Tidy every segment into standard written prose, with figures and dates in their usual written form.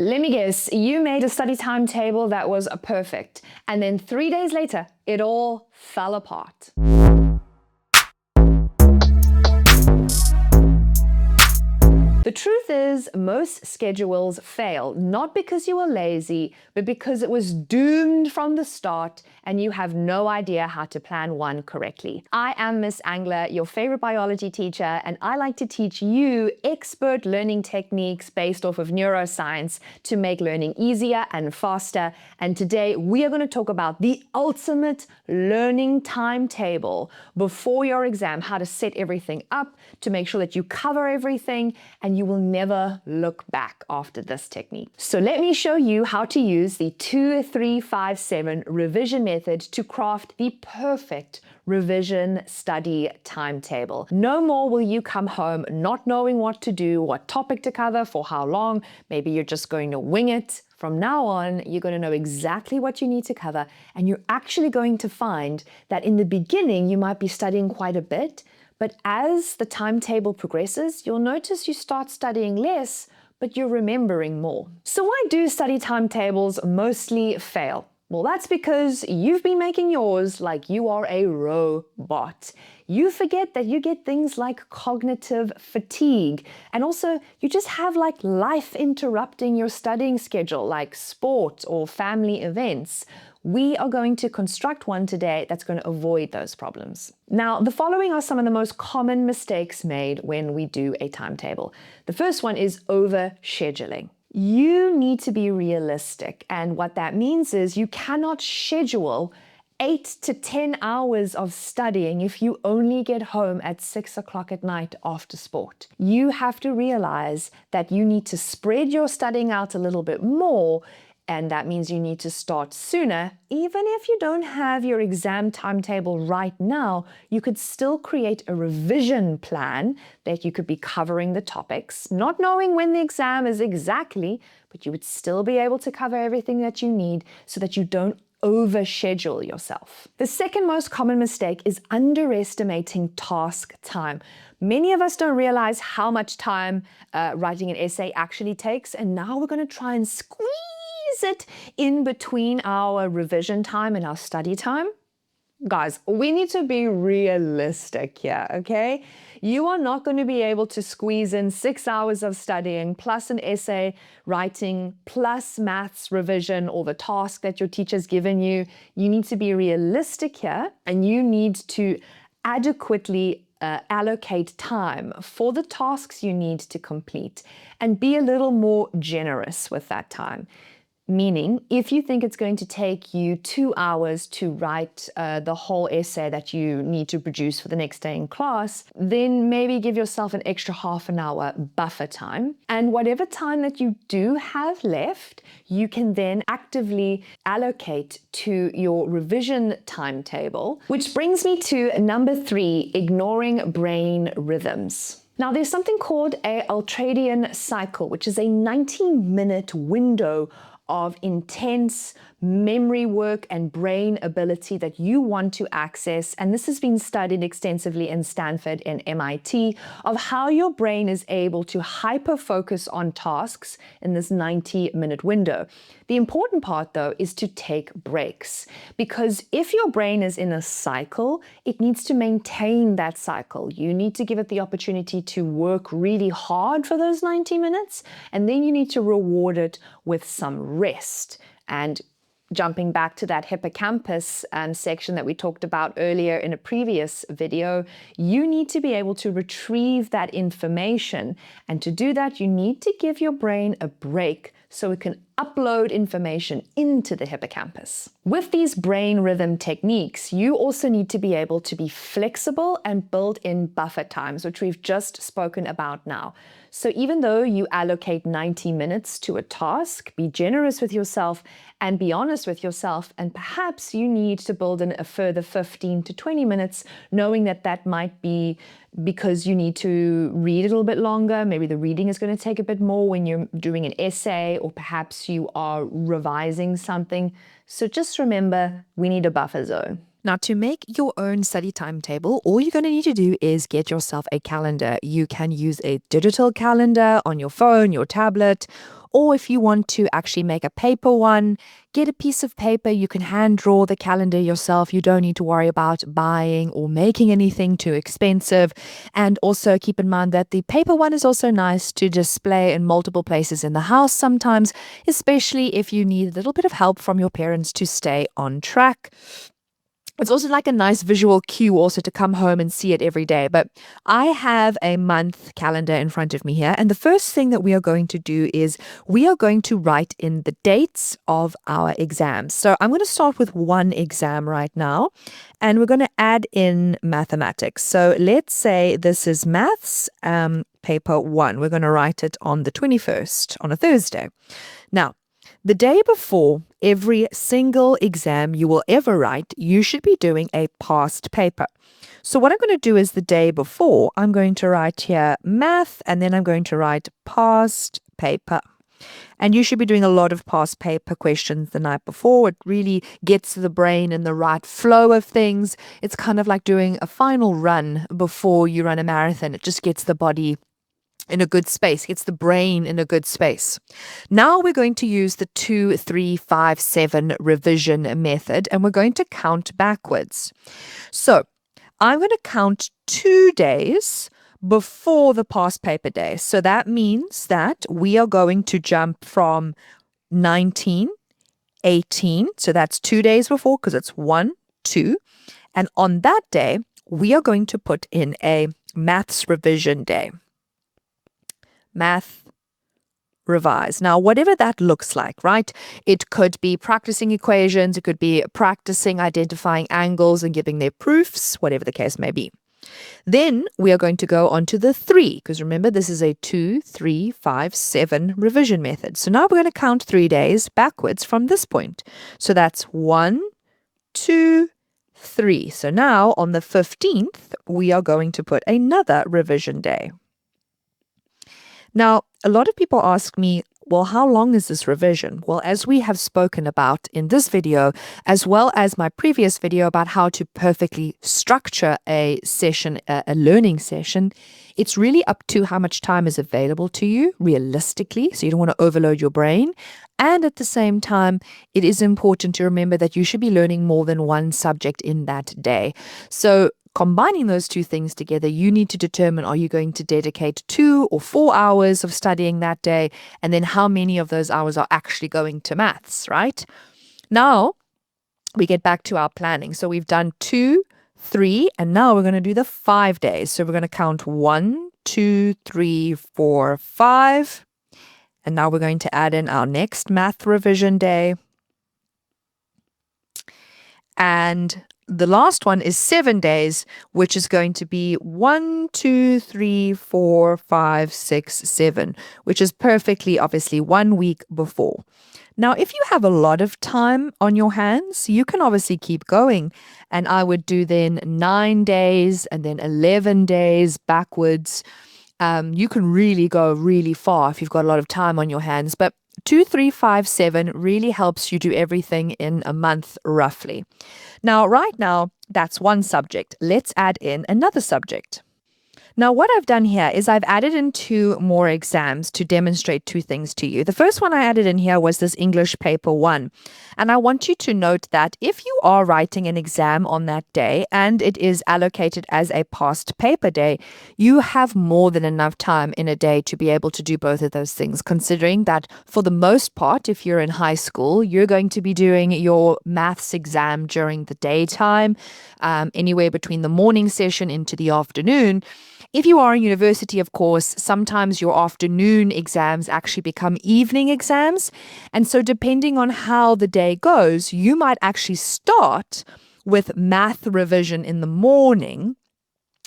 Let me guess, you made a study timetable that was perfect, and then 3 days later, it all fell apart. The truth is, most schedules fail, not because you were lazy, but because it was doomed from the start and you have no idea how to plan one correctly. I am Miss Angler, your favorite biology teacher, and I like to teach you expert learning techniques based off of neuroscience to make learning easier and faster. And today we are going to talk about the ultimate learning timetable before your exam, how to set everything up to make sure that you cover everything and you will never look back after this technique. So let me show you how to use the 2-3-5-7 revision method to craft the perfect revision study timetable. No more will you come home not knowing what to do, what topic to cover, for how long. Maybe you're just going to wing it. From now on, you're going to know exactly what you need to cover, and you're actually going to find that in the beginning, you might be studying quite a bit, but as the timetable progresses, you'll notice you start studying less, but you're remembering more. So why do study timetables mostly fail? Well, that's because you've been making yours like you are a robot. You forget that you get things like cognitive fatigue, and also you just have like life interrupting your studying schedule, like sport or family events. We are going to construct one today that's going to avoid those problems. Now, the following are some of the most common mistakes made when we do a timetable. The first one is over-scheduling. You need to be realistic, and what that means is you cannot schedule 8 to 10 hours of studying if you only get home at 6 o'clock at night after sport. You have to realize that you need to spread your studying out a little bit more, and that means you need to start sooner. Even if you don't have your exam timetable right now, you could still create a revision plan that you could be covering the topics, not knowing when the exam is exactly, but you would still be able to cover everything that you need so that you don't overschedule yourself. The second most common mistake is underestimating task time. Many of us don't realize how much time writing an essay actually takes, and now we're going to try and squeeze it in between our revision time and our study time. Guys, we need to be realistic here, okay? You are not going to be able to squeeze in 6 hours of studying plus an essay writing plus maths revision or the task that your teacher's given you. You need to be realistic here, and you need to adequately allocate time for the tasks you need to complete and be a little more generous with that time. Meaning, if you think it's going to take you 2 hours to write the whole essay that you need to produce for the next day in class, then maybe give yourself an extra half an hour buffer time. And whatever time that you do have left, you can then actively allocate to your revision timetable, which brings me to number 3, ignoring brain rhythms. Now, there's something called a ultradian cycle, which is a 90-minute window of intense memory work and brain ability that you want to access. And this has been studied extensively in Stanford and MIT of how your brain is able to hyper-focus on tasks in this 90-minute window. The important part, though, is to take breaks, because if your brain is in a cycle, it needs to maintain that cycle. You need to give it the opportunity to work really hard for those 90 minutes, and then you need to reward it with some rest. And jumping back to that hippocampus section that we talked about earlier in a previous video, you need to be able to retrieve that information. And to do that, you need to give your brain a break so it can upload information into the hippocampus. With these brain rhythm techniques, you also need to be able to be flexible and build in buffer times, which we've just spoken about now. So even though you allocate 90 minutes to a task, be generous with yourself and be honest with yourself, and perhaps you need to build in a further 15 to 20 minutes, knowing that that might be because you need to read a little bit longer. Maybe the reading is going to take a bit more when you're doing an essay, or perhaps you are revising something. So just remember, we need a buffer zone. Now, to make your own study timetable, all you're going to need to do is get yourself a calendar. You can use a digital calendar on your phone, your tablet, Or if you want to actually make a paper one, get a piece of paper. You can hand draw the calendar yourself. You don't need to worry about buying or making anything too expensive. And also keep in mind that the paper one is also nice to display in multiple places in the house sometimes, especially if you need a little bit of help from your parents to stay on track. It's also like a nice visual cue also to come home and see it every day. But I have a month calendar in front of me here. And the first thing that we are going to do is we are going to write in the dates of our exams. So I'm going to start with one exam right now, and we're going to add in mathematics. So let's say this is maths, paper 1. We're going to write it on the 21st, on a Thursday. Now, the day before every single exam you will ever write, you should be doing a past paper. So what I'm going to do is the day before, I'm going to write here math, and then I'm going to write past paper. And you should be doing a lot of past paper questions the night before. It really gets the brain in the right flow of things. It's kind of like doing a final run before you run a marathon. It just gets the body in a good space, gets the brain in a good space. Now we're going to use the 2, 3, 5, 7 revision method, and we're going to count backwards. So I'm going to count 2 days before the past paper day. So that means that we are going to jump from 19, 18. So that's 2 days before because it's 1, 2. And on that day, we are going to put in a maths revision day. Math revise. Now, whatever that looks like, right? It could be practicing equations. It could be practicing identifying angles and giving their proofs, whatever the case may be. Then we are going to go on to the 3, because remember, this is a 2, 3, 5, 7 revision method. So now we're going to count 3 days backwards from this point. So that's 1, 2, 3. So now on the 15th, we are going to put another revision day. Now, a lot of people ask me, well, how long is this revision? Well, as we have spoken about in this video, as well as my previous video about how to perfectly structure a session, a learning session, it's really up to how much time is available to you realistically. So you don't want to overload your brain. And at the same time, it is important to remember that you should be learning more than one subject in that day. So combining those two things together, you need to determine, are you going to dedicate 2 or 4 hours of studying that day? And then how many of those hours are actually going to maths, right? Now we get back to our planning. So we've done 2, 3, and now we're going to do the 5 days. So we're going to count 1, 2, 3, 4, 5. And now we're going to add in our next math revision day. And the last one is 7 days, which is going to be 1, 2, 3, 4, 5, 6, 7, which is perfectly, obviously, 1 week before. Now, if you have a lot of time on your hands, you can obviously keep going. And I would do then 9 days and then 11 days backwards. You can really go really far if you've got a lot of time on your hands. But 2, 3, 5, 7 really helps you do everything in a month roughly. Now, right now, that's one subject. Let's add in another subject. Now, what I've done here is I've added in 2 more exams to demonstrate 2 things to you. The first one I added in here was this English paper 1. And I want you to note that if you are writing an exam on that day and it is allocated as a past paper day, you have more than enough time in a day to be able to do both of those things, considering that for the most part, if you're in high school, you're going to be doing your maths exam during the daytime, anywhere between the morning session into the afternoon. If you are in university, of course, sometimes your afternoon exams actually become evening exams. And so depending on how the day goes, you might actually start with math revision in the morning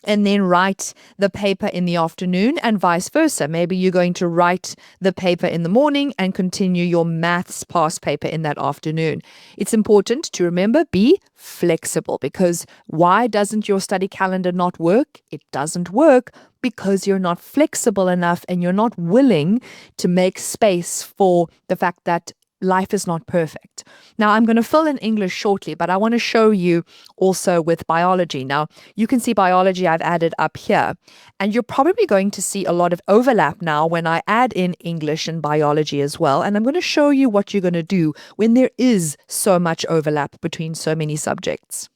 and then write the paper in the afternoon, and vice versa. Maybe you're going to write the paper in the morning and continue your maths past paper in that afternoon. It's important to remember, be flexible, because why doesn't your study calendar not work? It doesn't work because you're not flexible enough and you're not willing to make space for the fact that life is not perfect. Now, I'm going to fill in English shortly, but I want to show you also with biology. Now, you can see biology I've added up here, and you're probably going to see a lot of overlap now when I add in English and biology as well. And I'm going to show you what you're going to do when there is so much overlap between so many subjects.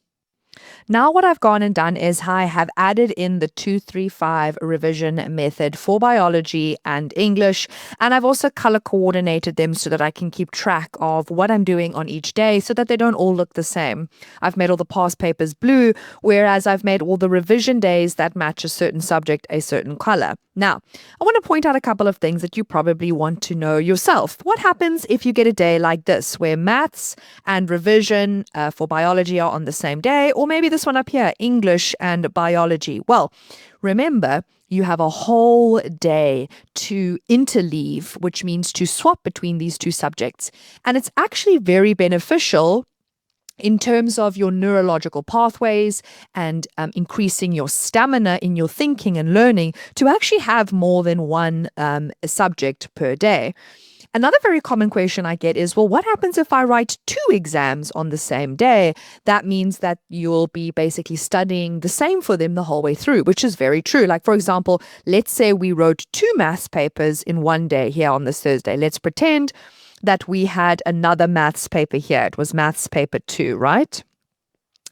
Now what I've gone and done is I have added in the 2-3-5 revision method for biology and English, and I've also color coordinated them so that I can keep track of what I'm doing on each day so that they don't all look the same. I've made all the past papers blue, whereas I've made all the revision days that match a certain subject a certain color. Now, I want to point out a couple of things that you probably want to know yourself. What happens if you get a day like this, where maths and revision for biology are on the same day, or maybe this one up here, English and biology? Well, remember, you have a whole day to interleave, which means to swap between these two subjects. And it's actually very beneficial in terms of your neurological pathways and increasing your stamina in your thinking and learning to actually have more than one subject per day. Another very common question I get is, well, what happens if I write 2 exams on the same day? That means that you'll be basically studying the same for them the whole way through, which is very true. Like, for example, let's say we wrote 2 maths papers in one day here on this Thursday. Let's pretend that we had another maths paper here. It was maths paper 2, right?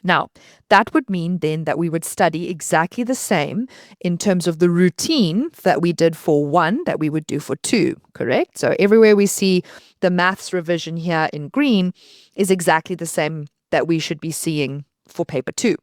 Now, that would mean then that we would study exactly the same in terms of the routine that we did for 1 that we would do for 2, correct? So everywhere we see the maths revision here in green is exactly the same that we should be seeing for paper 2.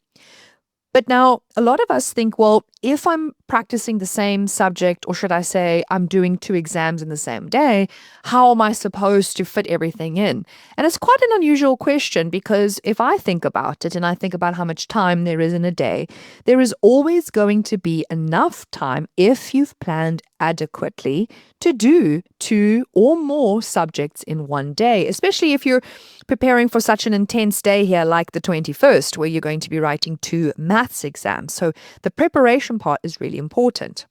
But now a lot of us think, well, if I'm practicing the same subject, or should I say I'm doing 2 exams in the same day, how am I supposed to fit everything in? And it's quite an unusual question, because if I think about it and I think about how much time there is in a day, there is always going to be enough time, if you've planned adequately, to do 2 or more subjects in one day, especially if you're preparing for such an intense day here like the 21st, where you're going to be writing 2 maths exams. So the preparation part is really important.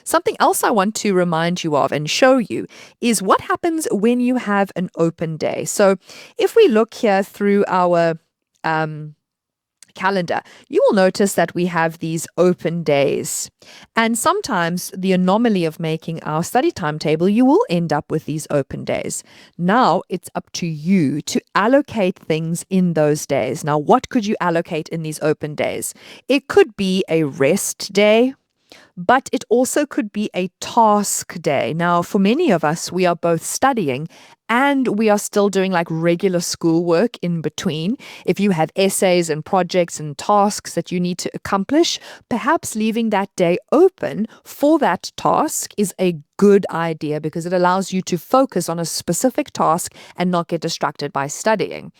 Something else I want to remind you of and show you is what happens when you have an open day. So if we look here through our calendar, you will notice that we have these open days. And sometimes the anomaly of making our study timetable, you will end up with these open days. Now it's up to you to allocate things in those days. Now, what could you allocate in these open days? It could be a rest day, but it also could be a task day. Now, for many of us, we are both studying and we are still doing like regular schoolwork in between. If you have essays and projects and tasks that you need to accomplish, perhaps leaving that day open for that task is a good idea, because it allows you to focus on a specific task and not get distracted by studying.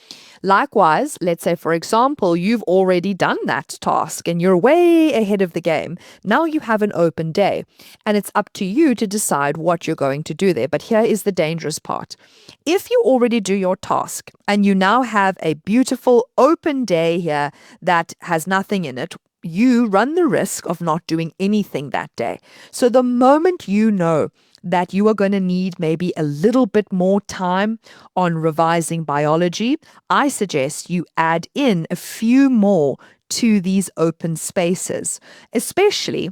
Likewise, let's say, for example, you've already done that task and you're way ahead of the game. Now you have an open day, and it's up to you to decide what you're going to do there. But here is the dangerous part. If you already do your task and you now have a beautiful open day here that has nothing in it, you run the risk of not doing anything that day. So the moment you know that you are going to need maybe a little bit more time on revising biology, I suggest you add in a few more to these open spaces, especially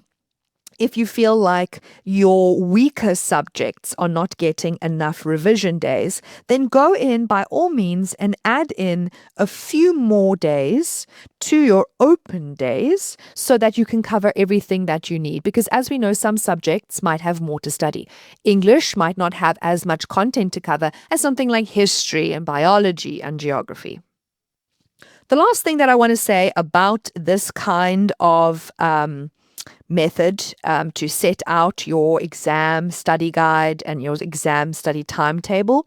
if you feel like your weaker subjects are not getting enough revision days. Then go in by all means and add in a few more days to your open days so that you can cover everything that you need. Because as we know, some subjects might have more to study. English might not have as much content to cover as something like history and biology and geography. The last thing that I want to say about this kind of method to set out your exam study guide and your exam study timetable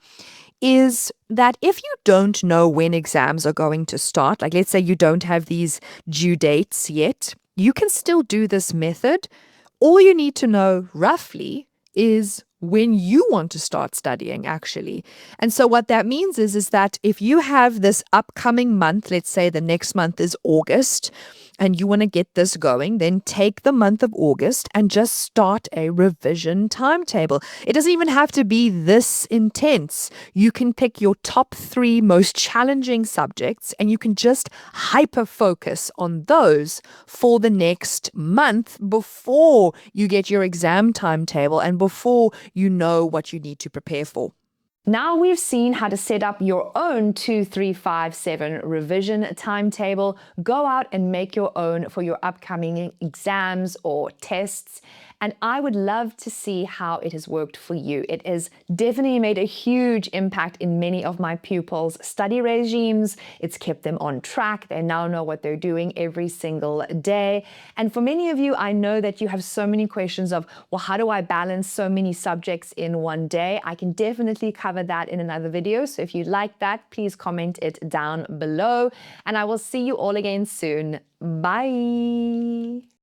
is that if you don't know when exams are going to start, like let's say you don't have these due dates yet, you can still do this method. All you need to know roughly is when you want to start studying, actually. And so what that means is that if you have this upcoming month, let's say the next month is August, and you want to get this going, then take the month of August and just start a revision timetable. It doesn't even have to be this intense. You can pick your top 3 most challenging subjects and you can just hyper focus on those for the next month before you get your exam timetable and before you know what you need to prepare for. Now we've seen how to set up your own 2357 revision timetable. Go out and make your own for your upcoming exams or tests. And I would love to see how it has worked for you. It has definitely made a huge impact in many of my pupils' study regimes. It's kept them on track. They now know what they're doing every single day. And for many of you, I know that you have so many questions of, well, how do I balance so many subjects in one day? I can definitely cover that in another video. So if you'd like that, please comment it down below. And I will see you all again soon. Bye.